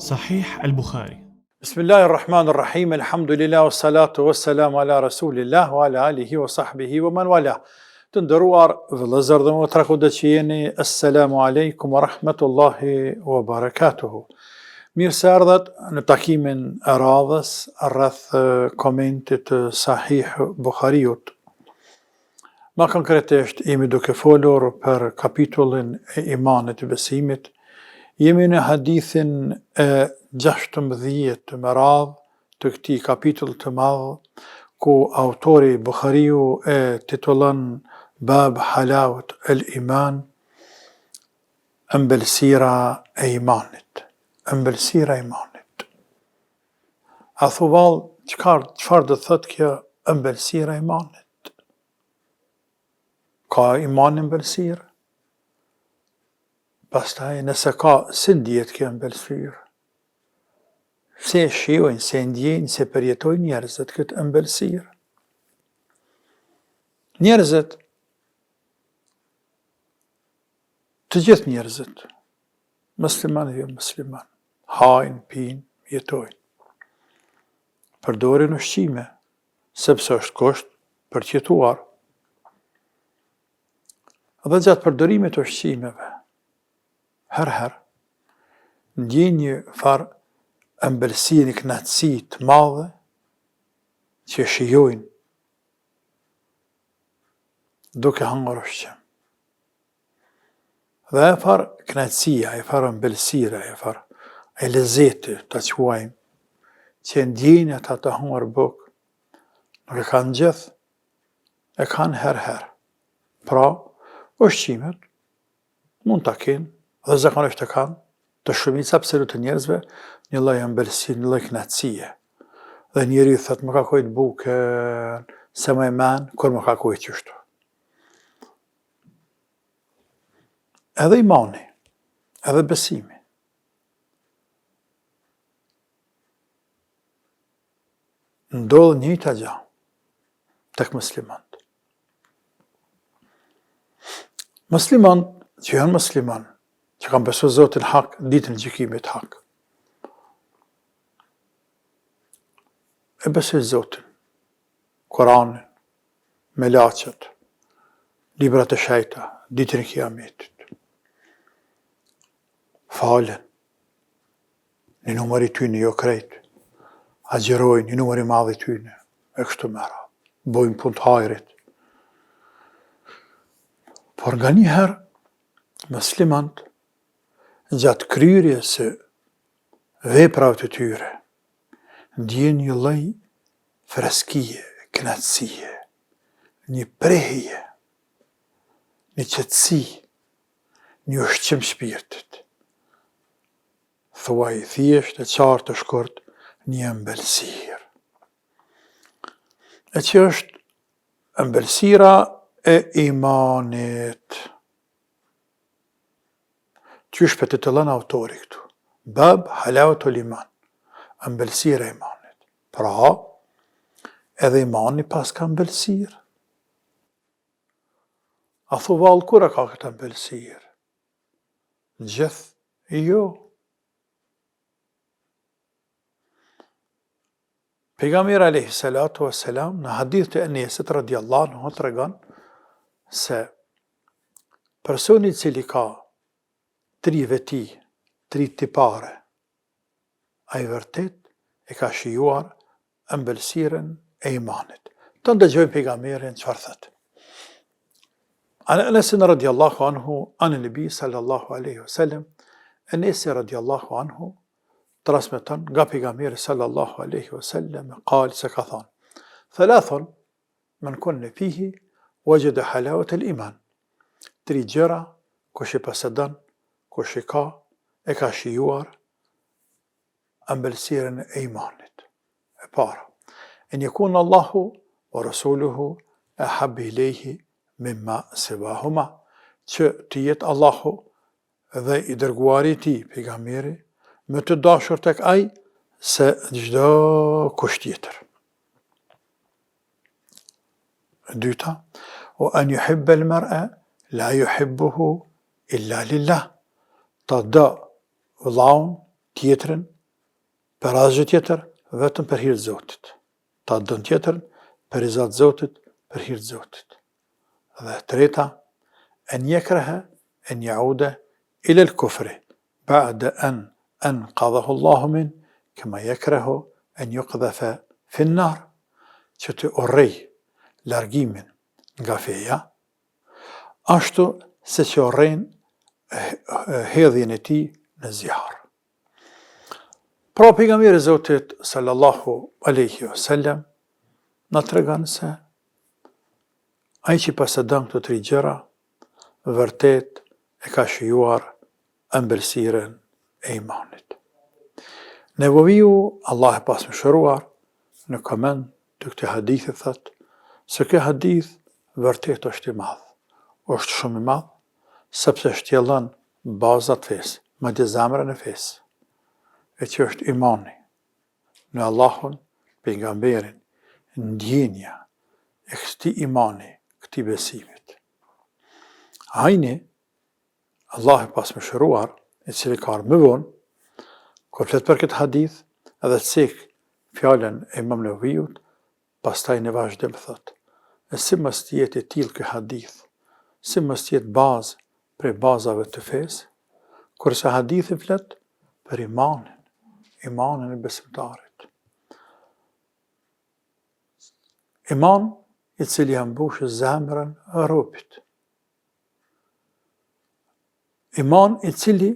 Sahih al-Bukhari. Bismillahirrahmanirrahim, alhamdulillah, wassalatu wassalamu ala rasulillah, wa ala alihi wa sahbihi wa man wala. Të nderuar vëllezër dhe motra kudo që jeni, assalamu alaikum wa rahmatullahi wa barakatuhu. Mirë se ardhët në takimin e radhës rreth komentit të Sahih Bukhariut. Ma konkretisht jemi duke folur për kapitullin e imanit, besimit. Jemi në hadithin e 16 me radhë të këtij kapitull të madh, ku autori Bukhariu e titullon Bab Halawat el-Iman, ëmbëlsira e imanit. Ëmbëlsira e imanit. A thuvall, çfarë do thot kjo ëmbëlsira e imanit? Ka iman ëmbëlsirë? Pastaj nëse ka, si ndihet kjo ëmbëlsirë? Se shijojnë, se ndjejnë, se përjetojnë njerëzit këtë ëmbëlsirë? Njerëzit, të gjithë njerëzit, musliman dhe jo musliman, hajnë, pinë, jetojnë. Përdorin ushqime, sepse është kusht për të jetuar. Dhe gjatë përdorimit të ushqimeve, herë ndjejnë një farë ëmbëlsie, një kënaqësi të madhe që shijojnë duke hangër ushqim. Dhe e farë kënaqësia, e farë ëmbëlsira, e farë e lezeti ta quajmë, që ndjejnë ata të hangër bukë, nuk e kanë gjithë, e kanë herë. Pra, ushqimet mund ta kenë, dhe zakonisht e kanë, të shumica absolute njerëzve, një lloj ëmbëlsie, një lloj kënaqësie. Dhe njeriu thot, më ka kujt bukën, se më e men, kur më ka kujt qështu. Edhe imani, edhe besimi. Ndodh njëjta gjë tek muslimanët. Muslimanët që janë musliman, që kanë besu Zotin hak, ditën e gjykimit hak. E besoj Zotin, Kur'anin, melaqet, librat e shejta, ditën e kiametit. Falen, një numër i tyne jo krejt, agjerojnë, një numër i madh i tyne, e kështu me radhë, bojnë punë të hajrit. Por nga njëherë, muslimanët, gjatë kryerjes së veprave të tyre, ndjejnë një lloj freskie, kënaqësie, një prehje, një qetësi, një ushqim shpirtit. Thuaj thjesht e qartë të shkurt, një ëmbëlsirë. E që është ëmbëlsira e imanit. Qysh për të tëllën autori këtu? Bab Halawat el-Iman, ëmbëlsira e imanit. Pra, edhe imani pas ka ëmbëlsirë. A thuvall, kur e ka këtë ëmbëlsirë? Gjithë? Jo. Pejgamberi alayhi salatu wassalam në hadith të Enesit radhiyallahu anhu tregon se personi i cili ka 3 veti, 3 tipare, ai vërtet e ka shijuar ëmbëlsirën e imanit. Të ndëgjojmë pejgamberin çfarë thot. An Anas radhiyallahu anhu, an Nabi sallallahu alaihi wasallam, Anas radhiyallahu anhu transmeton nga pejgamberi sallallahu alaihi wasallam, قال se ka thënë: Thalathun man kunna fihi wajada halawat al-iman. 3 gjëra kush i posedon, kush i ka, e ka shijuar ëmbëlsirën e imanit. E para, en yakun Allahu wa rasuluhu ahabba ilayhi mimma siwahuma, që të jetë Allahu dhe i dërguari i tij, pejgamberi, më të dashur tek ai se çdo kush tjetër. E dyta, wa an yuhibba al-mar'a la yuhibbuhu illa lillah. Ta do vëllaun tjetrin për asgjë tjetër, vetëm për hir të Zotit. Ta dën tjetër për i Zot Zotit, për hir të Zotit. Dhe treta, en yakraha en yauda ila al-kufri ba'da an anqadhahu Allahu min kama yakrahu en yuqdhafa fi an-nar, që të urrej largimin nga feja, ashtu se që urrejnë hedhjen e tij në zjarr. Pra pejgamberi i Zotit sallallahu alaihi wasallam na tregon se ai që posedon këto tri gjëra, vërtet e ka shijuar ëmbëlsirën e imanit. Nevoviu, Allah e pasmëshiruar, në koment të këtij hadithi thot se ky hadith vërtet është i madh. Është shumë i madh, sepse shtjellon bazat fesë, madje zemrën e fesë, e që është imani në Allahun, pejgamberin, ndjenja e këtij imani, këtij besimit. Ajni, Allah e pasmëshiruar, i cili ka ardhur më vonë, kur flet për këtë hadith, edhe cek fjalën e Imam Nevaviut, pastaj në vazhdim thot, e si mos të jetë i tillë ky hadith, si mos të jetë bazë prej bazave të fesë, kurse hadithi flet për imanin e besimtarit. Iman i cili mbush zemrën e robit. Iman i cili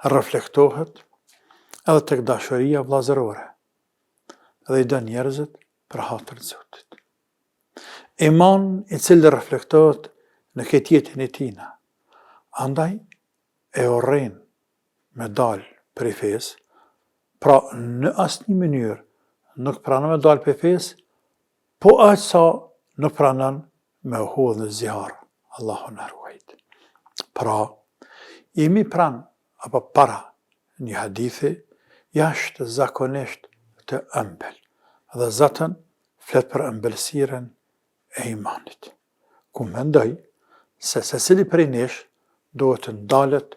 reflektohet edhe tek dashuria vllazërore, dhe i dën njerëzit për hatër të Zotit. Iman i cili reflektohet në këtë jetën e tina, andaj e urrejn me dal prej fesë, pra në asnjë mënyrë nuk pranon me dal prej fesë, po aq sa nuk pranon me u hodh në zjarr, Allahu na ruajt. Pra, jemi pranë apo para një hadithi jashtë zakonisht të ëmbël, dhe Zotën flet për ëmbëlsirën e imanit, ku mendoj se secili prej nesh duhet të ndalet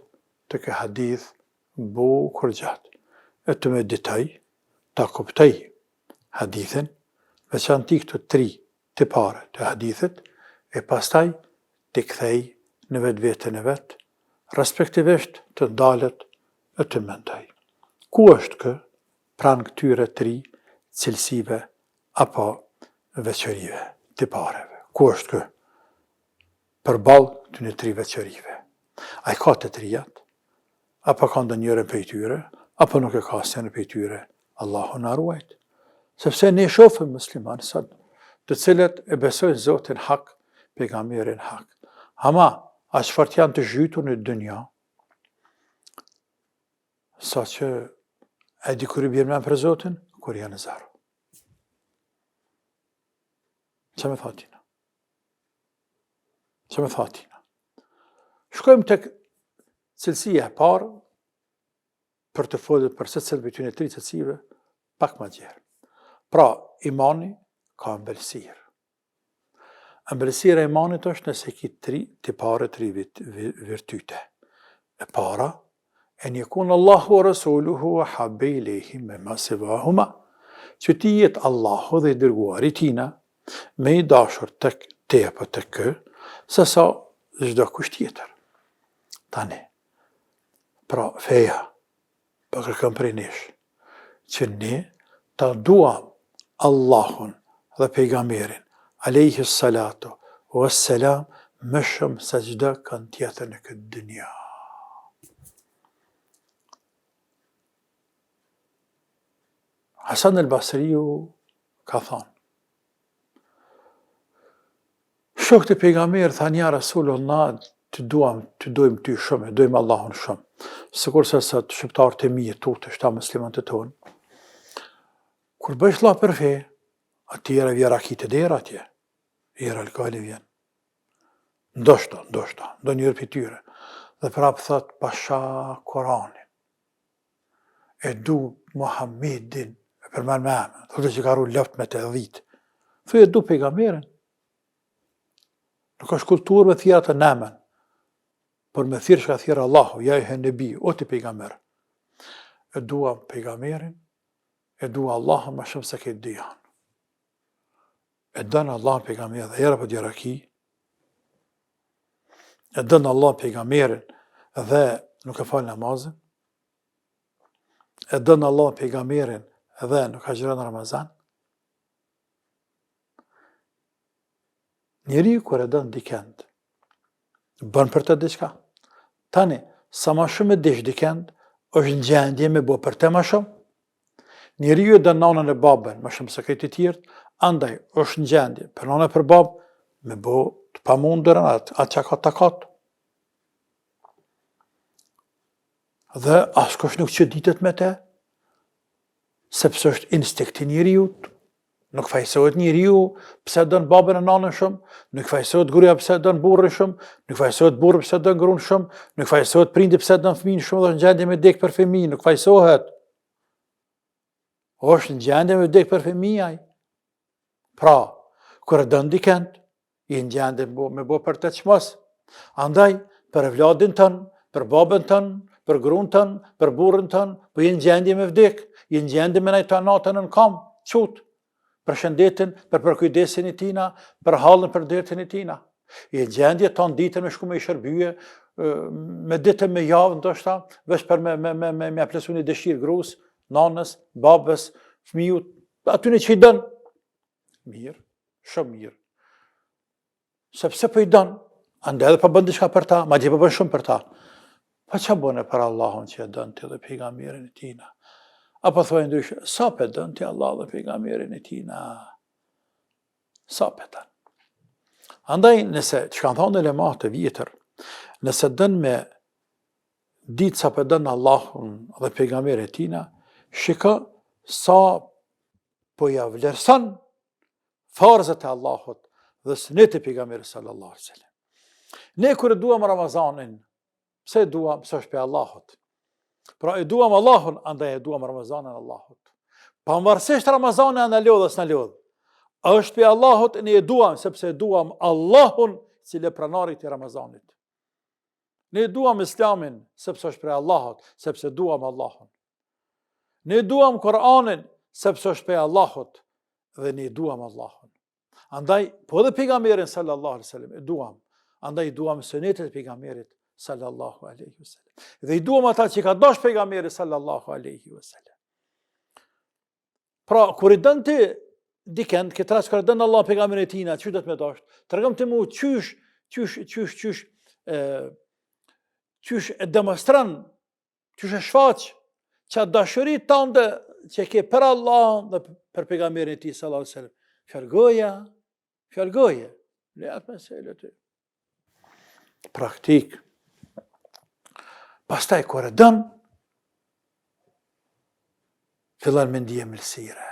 të ky hadith bukur gjatë, e të meditoj, ta kuptoj hadithin, veçanti këto tri tipare të hadithit, e pastaj të kthej në vetveten e vet, respektivisht të ndalet e të mendoj. Ku është kë pranë këtyre tri cilësive apo veçorive tipareve? Ku është kë përballë këtyre tri veçorive? A i ka të trijat? Apo ka ndonjërin prej tyre? Apo nuk e ka asnjërin prej tyre? Allahu na ruajt. Sepse ne shohim muslimanë sot, të cilët e besojnë Zotin hak, pejgamberin hak. Ama aq fort janë të zhytur në dynja, sa që e di kur i bjerë për Zotin, kur janë në zarë. Që me thatina? Që me thatina? Shkojmë tek cilësia e parë, për të folur për secilën prej këtyre tri cilësive, pak më gjerë. Pra, imani ka ëmbëlsirë. Ëmbëlsira e imanit është nëse ki tri tipare, tri virtyte. E para, en yakun Allahu wa rasuluhu ahabba ilayhi mimma siwahuma, që ti jetë Allahu dhe i dërguari tina me i dashur tek te apo tek kë, se sa çdo kusht tjetër. Tani, pra feja, për kërkëm prej nesh, që ne ta duam Allahun dhe pejgamberin, alayhi salatu wassalam, më shumë se çdo kënd tjetër në këtë dynja. Hasan al-Basriu ka thonë, shokët e pejgamberit thanë, ja Rasulullah, të dojmë ty shumë, dojmë Allahun shumë. Sikur se sot shqiptarët e mi tu të shta muslimanët e tonë, kur bësh Allah për fe, atjera vjera kitë dera atje, vjera alkali vjen. Ndoshta, do njërë për tyre. Dhe prapë thot, pasha Koranin, e du Muhammedin, e përmen me amë, thotë që ka ru lëft me të dhitë. Thuj e du pejgamberin. Nuk është kulturë me thjera të nemen, por me thirë shka thjera Allahu, ja i hënëbi, o të pejgamber. e dua pejgamberin, e dua Allahun më shumë se këtë dy janë. E dënë Allahun pejgamberin dhe era për djeraki, e dënë Allahun pejgamberin dhe nuk e falë namazin, e dënë Allahun pejgamberin dhe nuk agjiron në Ramazan. Njeri kur e dënë dikend, bën për të diçka. Tani, sa ma shumë e dish dikend, është në gjendje me bo për te ma shumë. Njeri ju e dënë nanën e babën, ma shumë se këtë i tjert, andaj është në gjendje për nanën e për babë, me bo të pa mundërën, atë që ka takat. Dhe asë kush nuk që ditët me te, sepse është instikti njeriut, nuk fajsohet njeriu pse dën babën e nanën shumë, nuk fajsohet gruaja pse dën burrin shumë, nuk fajsohet burri pse dën gruan shumë, nuk fajsohet prindi pse dën fëmijën shumë dhe është në gjendje me dek për fëmijën, nuk fajsohet. Është në gjendje me dek për fëmijën. Pra, kur e dën dikend, je në gjendje me bo për të çmos. Andaj, për vladin tën, për babën tën, për gruan tën, për burrin tën, po je në gjendje me vdek, je në gjendje me najta natën në kam, çut. Për shëndetin, për kujdesin e tina, për halën për detin e tina. Je gjendje ton ditën me shku me i shërbyje, me ditën me javë, ndoshta, veç për me aplesu një dëshirë grus, nanës, babës, fëmijut, aty në që i dënë. Mirë, shumë mirë. Sepse për i dënë, ande edhe për bëndi shka për ta, ma dje për bënë shumë për ta. Pa që bëne për Allahun që e dënë të dhe pejgamberin e tina? Apo thoi ndryshë, sa për dënë të Allah dhe pejgamberin e tina? Sa për dënë? Andaj, nëse, që kanë thonë në lemat të vjetër, nëse dënë me ditë sa për dënë Allahun dhe pejgamberin e tina, shika sa po ja vlerësan farzët e Allahut dhe sënet e pejgamberit sallallahu alaihi wasallam. Ne kërë duam Ramazanin, pse duam, pse është për Allahut? Pra e duam Allahun, andaj e duam Ramazanin Allahut. Pavarësisht Ramazanin në lodhës në lodhë. Është për Allahut, ne e duam, sepse e duam Allahun, cili e pranarit i Ramazanit. Ne e duam Islamin, sepse është për Allahut, sepse duam Allahun. Ne e duam Koranin, sepse është për Allahut, dhe ne e duam Allahun. Andaj, po dhe pejgamberin sallallahu alaihi wasallam, e duam. Andaj e duam sunetet e pejgamberit sallallahu alaihi wasallam. Dhe i duam ata që ka dash pejgamberi sallallahu alaihi wasallam. Pra, kur i dënë ti dikend, këtë rast kur i dënë Allah pejgamberin e tina, çu do të më dash? Tregom ti mu çysh e demonstron, çysh e shfaq që dashurit tënde që ke për Allah dhe për pejgamberin e tij sallallahu alaihi wasallam. Fjalgoje, le atë meselë ty. Praktik. Pastaj kur e dën, fillan me ndje mëlsire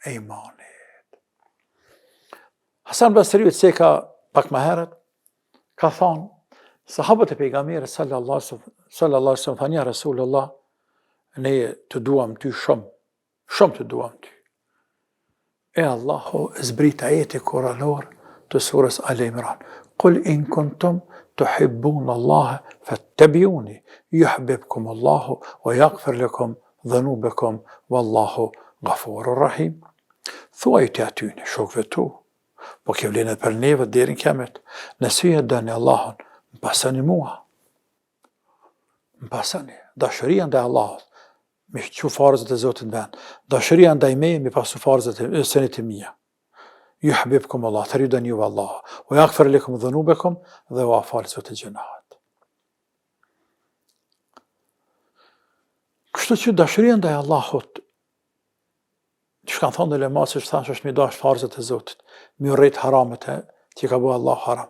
e imanit. Hasan Basriu se ka pak më herët, ka thonë, sahabët e pejgamberit sallallahu alaihi wasallam thanë ja Rasulullah, ne të duam ty shumë, shumë të duam ty. E Allahu zbrit ajeti kuranor të surës Al Imran. Qul in kuntum tuhibbun Allah fattabi'uni yuhibbukum Allah wa yaghfir lakum dhunubakum wallahu ghafurur rahim. Thuaj të atyne, shokëve tu, po ke vlenë për neve deri në kiamet. Nëse e dëni Allahun, më pasani mua. Më pasani. Dashuria ndaj Allahut, me që farzët e Zotit në vend. Dashuria ndaj me, me pasu farzët e sënit e mija. Yuhibbukum Allah, të rridën juve Allah. O yaghfir lakum dhunubakum dhe o afalë Zotit gjenahat. Kështu që dashuria ndaj Allahut, që kanë thonë në lemat, që thash është mi dash farzët e Zotit, mi urrejt haramet e që ka bua Allah haram.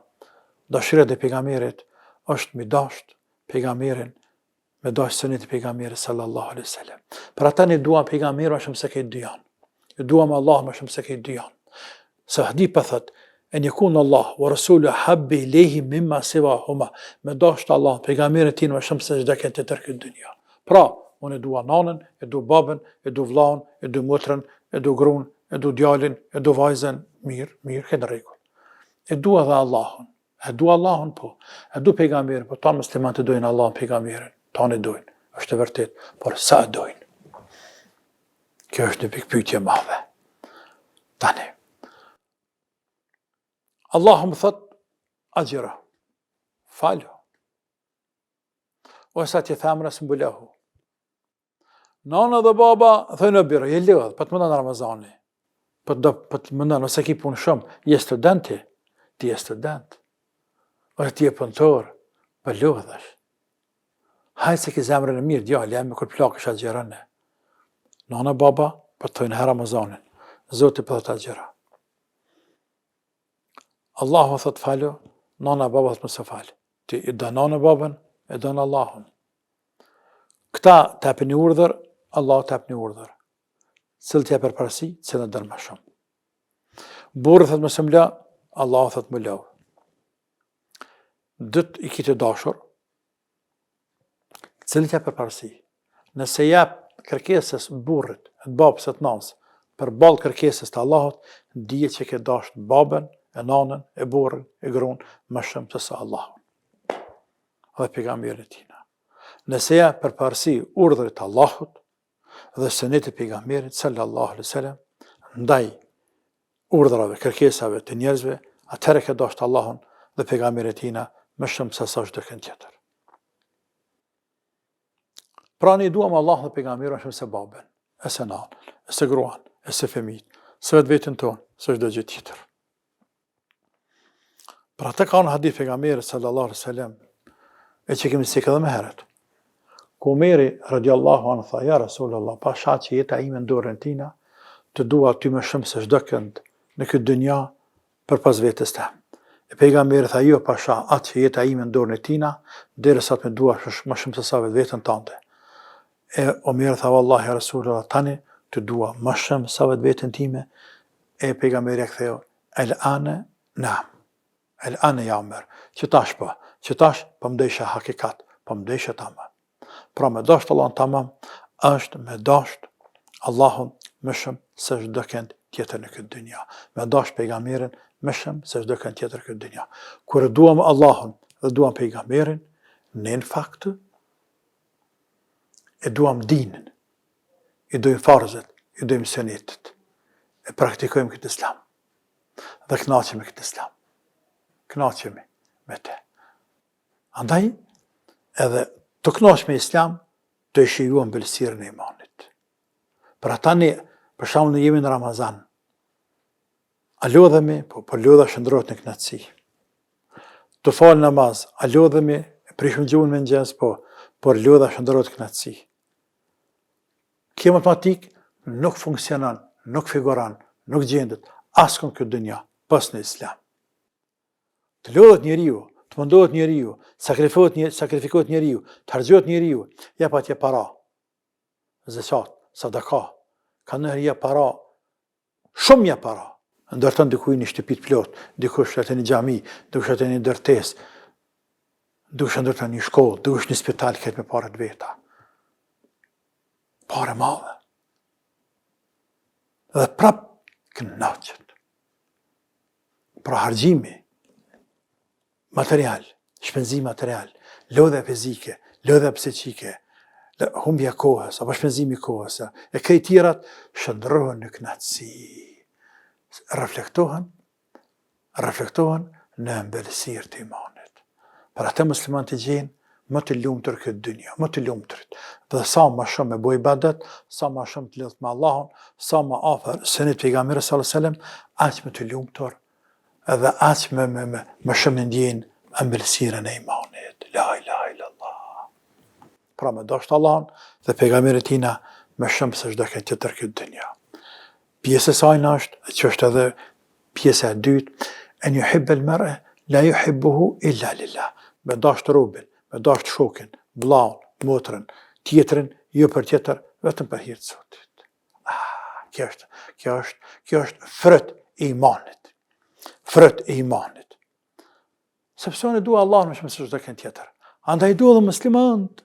Dashuria dhe pejgamberit është mi dasht pejgamberin, me dash sënit e pejgamberit sallallahu alaihi wasallam. Për ata ne duam pejgamberin më shumë se këtë dy janë. E duam Allah më shumë se këtë dy janë. Se hdi për thët, en yakun Allah wa rasulu habbi ilayhi mimma siwahuma. Me dash Allah pejgamberin tin më shumë se çdo këtë tjetër këtë dynja. Pra, unë e dua nanën, e du babën, e du vllahun, e du motrën, e du gruan, e du djalin, e du vajzën, mirë, këtë rregull. E dua dhe Allahun. E du Allahun po. E du pejgamberin, po ta muslimanët e dojnë Allahun pejgamberin. Ta në dojnë, është e vërtet, por sa e dojnë. Kjo është një pikpyetje e madhe. Tani, Allahu më thot, agjira, falu. Ose ti thamra s'mbulahu. Nana dhe baba thënë bira, je lodh, po të mëndon Ramazani. Po të mëndon, ose ki punë shumë, je studenti, ti je student. Ose ti je punëtor, po lodhesh. Hajtë se ki zemrën e mirë, djali, jam me kur plakësh agjirane. Nana baba, po të thënë Ramazanin. Zoti po thot agjira. Allahu thot falu, nana baba thot mëse falë. Ti i do nana babën, e do në Allahun. Këta të apë një urdhër, Allah të apë një urdhër. Cëllë të apë përparësi, cëllë në dërë më shumë. Burë thot mëse mla, Allah thot më lau. Dët i kitë dashur, cëllë të apë përparësi. Nëse japë kërkesës burët, të babës e të nanës, për balë kërkesës të Allahot, dhije që ke dashur babën, e nanën, e burën, e grunë, më shumë të sa Allahun. Dhe pejgamberin e tina. Nëse ja përparësi urdhërit Allahut dhe sunetit të pejgamberit sallallahu alaihi wasallam ndaj urdhrave, kërkesave të njerëzve, atëherë ke dashur Allahun dhe pejgamberin e tina më shumë se sa çdo kënd tjetër. Pra ne duam Allahun dhe pejgamberin më shumë se babën, e se nanën, e se gruan, e se fëmijët, se vetveten tonë, se çdo gjë tjetër. Pra të ka në hadith pejgamberit sallallahu alaihi wasallam e që kemi sikë edhe me heret. Ku Omeri, radiallahu anhu, tha, ja Rasulullah, pa sha që jeta ime në dorën tina, të dua ty më shumë se çdo kënd në këtë dynja për pas vetës te. E pejgamberi tha, jo, pa sha atë që jeta ime në dorën e tina, derisa të me dua më shumë se sa vetën tante. E Omeri tha, wallahi, ja Rasulullah, tani të dua më shumë sa vetën time, e pejgamberi e ktheu, el ane, naam. El ane ja Omer, që tash po më dësha hakikat, po më dësha tamam. Pra me dasht Allahun tamam, është me dasht Allahun më shumë se çdo kënd tjetër në këtë dynja. Me dasht pejgamberin më shumë se çdo kënd tjetër në këtë dynja. Kur e duam Allahun dhe duam pejgamberin, ne në fakt e duam dinën, i dojmë farzet, i dojmë sunetet, e praktikojmë këtë islam. Dhe kënaqemi këtë islam. Kënaqemi me te. Andaj, edhe të kënaqsh me islam, të shijuam belësirën e imanit. Për ata ne, për shembull ne jemi në Ramazan, a lodhemi, po lodha shëndrohet në kënaqësi. Të falë namaz, a lodhemi, prishëm gjuhën me mëngjes, por lodha shëndrohet kënaqësi. Kjo matematik nuk funksionon, nuk figuron, nuk gjendet askund këtë dynja, pas në islam. Të lodhet njeriu, të mundohet njeriu, sakrifikohet njeriu, të harxhohet njeriu, jep atje para, zeqat, sadaka, ka nëherë jep para, shumë jep para, ndërton dikuj një shtëpit plot, dikush shëtë një xhami, dikush shëtë një ndërtes, dikush ndërton një shkollë, dikush një spital këtë me pare të veta. Pare madhe. Dhe prap kënaqet. Pra harxhimi material, shpenzim material, lodha fizike, lodha psiqike, humbja kohës, apo shpenzimi kohës, e këto tjerat shndrohen në kënaqësi. Reflektohen në embelësirë të imanit. Për atë musliman të gjenë më të lumtur këtë dynja, më të lumturit. Dhe sa më shumë me bëj ibadet, sa më shumë të lidhet me Allahun, sa më afër sunet pejgamberit sallallahu alajhi wasallam, aq më të lumtur edhe aq më shumë ndjen embelësirën e imanit. La ilaha illallah. Pra me dasht Allahun dhe pejgamberin e tina më shumë se çdo këtë tjetër këtë dynja. Pjesë e saj është, që është edhe pjesa e dytë, en yuhibbu al-mar'a la yuhibbuhu illa lillah. Me dasht robin, me dasht shokin, vllaun, motrën, tjetrin, jo për tjetër, vetëm për hir të Zotit. Kjo është fryt e imanit. Fryt e imanit. Sepse unë dua Allahun më shumë se çdo kënd tjetër. Andaj dua edhe muslimanët.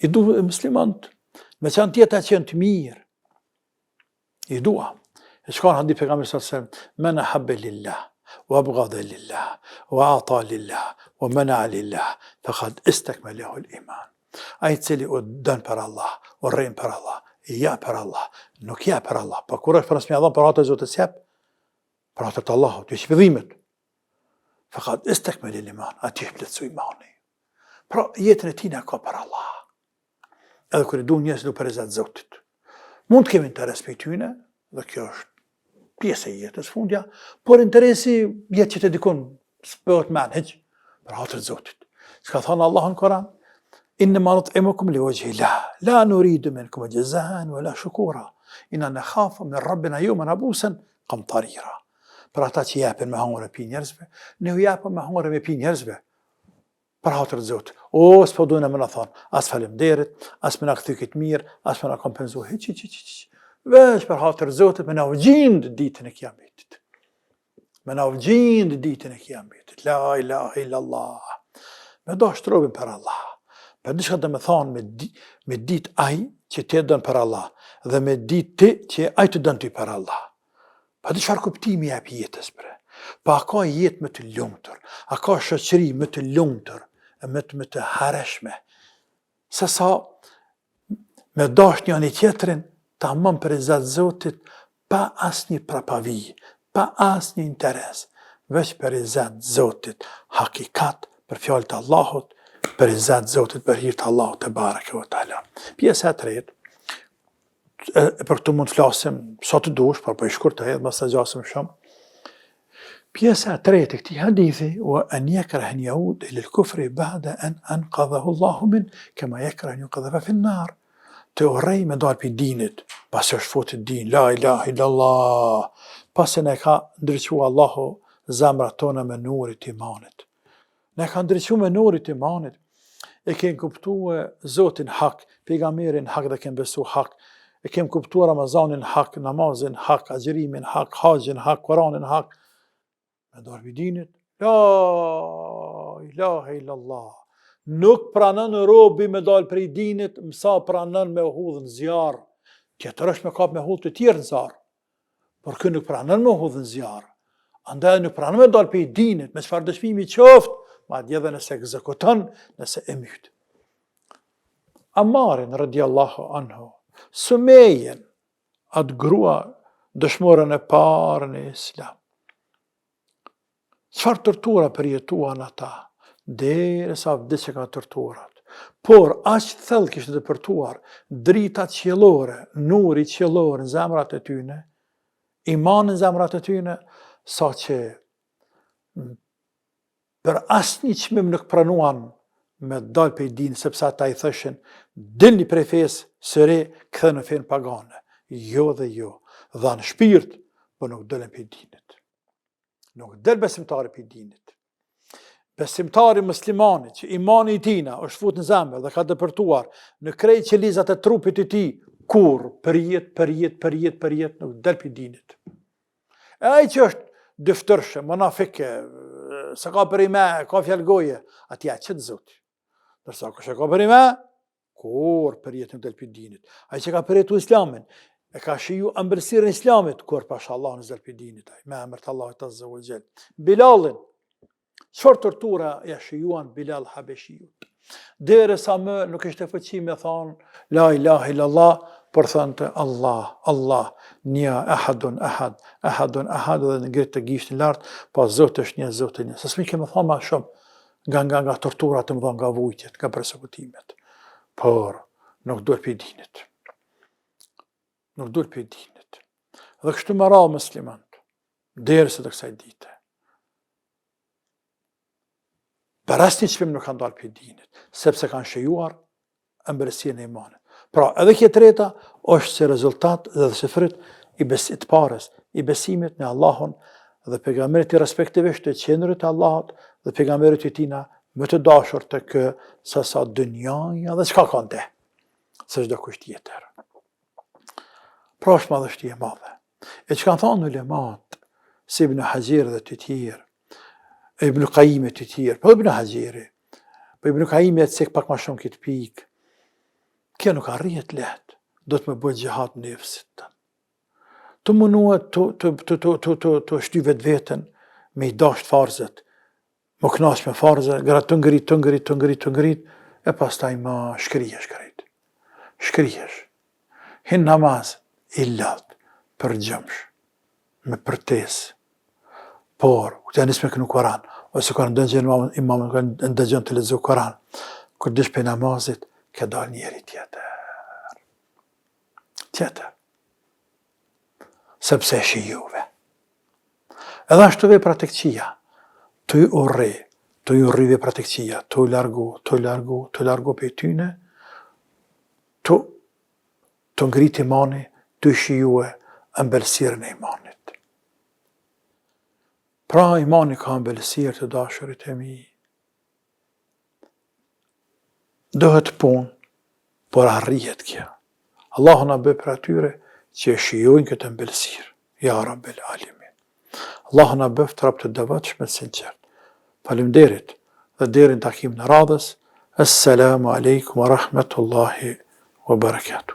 I dua muslimanët. Me çan tjetër që janë të mirë. I dua. E shkon hadith pejgamberit sallallahu alajhi wasallam, "Man ahabba lillah wa abghada lillah wa ata lillah wa mana'a lillah faqad istakmalahu al-iman." Ai cili u don për Allah, u rrin për Allah, ja për Allah, nuk ja për Allah. Po kur është për nësë me adhon për atë e Zotë sjep, për atë të Allahut, ju shpëdhimet. Fakat istekmel iman, aty shpletsu imani. Pra jetën e tina ka për Allah. Edhe kër i du njësë du për e Zatë Zotit. Mund të kemi interes për i tyne, dhe kjo është pjesë e jetës fundja, por interesi jetë që të dikun s'bëhet menheq për hatër Zotit. S'ka thonë Allah në Koran, innema nut'imukum liwajhi llah, la nuridu minkum jazaan wala shukura, inna nakhafu min rabbina yawman abusan qamtarira. Për ata që japin me hangër e pi njerëzve, ne u japim me hangër e pi njerëzve. Për hatër Zotit. O, s'po dojnë me në thonë, as falemderit, as me në këthy këtë mirë, as me në kompenzu, hiq. Veç për hatër Zotit, me në vëgjindë ditën e kiametit. Me në vëgjindë ditën e kiametit. La ilaha illallah. Me do shtrobin për Allah. Për dishka dhe me thonë me ditë aj që te dënë për Allah, dhe me ditë ti që aj të dënë ty për Allah. Pa di çfarë kuptimi jep jetës bre. Pa a ka jetë më të lumtur, a ka shoqëri më të lumtur, më të hareshme. Se sa me dash njëri tjetrin, tamam për Zot Zotit, pa asnjë prapavi, pa asnjë interes, veç për Zot Zotit, hakikat për fjalët e Allahut, për Zot Zotit, për hir të Allahut te bareke ve taala. Pjesa e tretë, për këtu mund të flasim sa të dush, por po i shkurtoj edhe mos ta gjasim shumë. Pjesa e tretë e këtij hadithi, wa an yakrah an yaud ila al-kufri ba'da an anqadhahu Allahu min, kama yakrah an yuqdhafa fi an-nar. Të urrej me dalë për dinit, pas është fotit din, la ilaha illallah, pas e ne ka ndryqua Allahu zemrat tona me nurit imanit. Ne ka ndryqua me nurit imanit, e kem kuptu Zotin hak, pejgamberin hak dhe kem besu hak, e kem kuptu Ramazanin hak, namazin hak, agjerimin hak, haqin hak, Koranin hak, me dalë për dinit, la ilaha illallah. Nuk pranën robi me dalë prej dinit, mësa pranën me hudhë në zjarë. Tjetër është me kap me hudhë të tjerë në zjarë. Por kë nuk pranën me hudhë në zjarë. Andaj nuk pranën me dalë prej dinit, me çfarë dëshmimi qoftë, ma dje dhe nëse ekzekuton, nëse e myt. Amarin, radiallahu anhu, Sumejen, atë grua dëshmorën e parë në Islam. Çfarë tortura përjetuan ata? Deri sa vdes që ka torturat. Por aq thellë kishte depërtuar drita qiellore, nuri qiellor në zemrat e tyne, iman në zemrat e tyne, sa që për asnjë çmim nuk pranuan me dal prej dinit, sepse ata i thëshin, dilni prej fesë sëre, ktheni në fenë pagane. Jo dhe jo, dhanë shpirt, por nuk dëlen prej dinit. Nuk del besimtari prej dinit. Besimtari muslimani që imani i tina është fut në zemër dhe ka depërtuar në krejt qelizat e trupit i tij, kur për jetë nuk del prej dinit. E ai që është dyftërshë, monafike, se ka për i me, ka fjallë goje, atja qëtë Zoti. Dërsa kështë e ka për i me, kur për jetë nuk del prej dinit. Ai që ka përjetu islamin, e ka shiju ëmbëlsirën e islamit, kur pasha Allah në del prej dinit. Me emër të Allahut azza wa jall. Bilalin, çfarë tortura ja shijuan Bilal Habeshiu. Dere sa më nuk ishte fuqi me thonë la ilaha illallah, por thonte Allah, Allah, një ahadun ahad, dhe në ngritë të gishtin lartë, pa Zot është një, Zot është një. Se s'mi kemi thonë ma shumë nga torturat të më thonë, nga vujtjet, nga persekutimet. Por nuk duhet për dinit. Nuk duhet për dinit. Dhe kështu më ra muslimant, deri se të kësaj dite. Për asnjë çmim nuk kanë dalë prej dinit, sepse kanë shijuar ëmbëlsinë e imanit. Pra, edhe kjo treta është si rezultat dhe si fryt i besimit parës, i besimit në Allahun dhe pejgamberit i respektivisht të qendrit të Allahut dhe pejgamberit i tina më të dashur të kë sa dynjaja dhe çka kanë te, se çdo kusht tjetër. Pra është madhështi e madhe. E që kanë thonë ulemat, si Ibn Hajar dhe të tjerë, Ibn Qayyim të tjerë, po Ibn Hajari, po Ibn Qayyim e të cek pak ma shumë këtë pikë, kjo nuk arrihet lehtë, do të më bëjë gjihad në nefsit. Të munua të shty vetë vetën me i dasht farzët, më knash me farzët, gra të ngrit, e pas taj ma shkrihesh krejt. Shkrihesh. hin namaz, i lart, përgjëmsh, me përtesë. Por, këtë janë nisme kënu Koran, ose kërë ndëgjën imamën, kërë ndëgjën të lezu Koran, kërë dish për namazit, ka dal njeri tjetër. Tjetër. Sepse e shijuve. Edhe ashtu vepra tek qia, të ju urri, të ju rrive pra tek qia, të largu për tyne, të ngrit imani, të shijue ëmbëlsirën e imanit. Pra imani ka ëmbëlsirë të dashurit e mi. Dohet punë, por arrihet kjo. Allahu na bëj për atyre që e shijojnë këtë ëmbëlsirë. Ja Rabbel Alamin. Allahu na bëft rab të devotshëm të sinqert. Faleminderit dhe deri në takimin e radhës. Assalamu alaikum wa rahmatullahi wa barakatuh.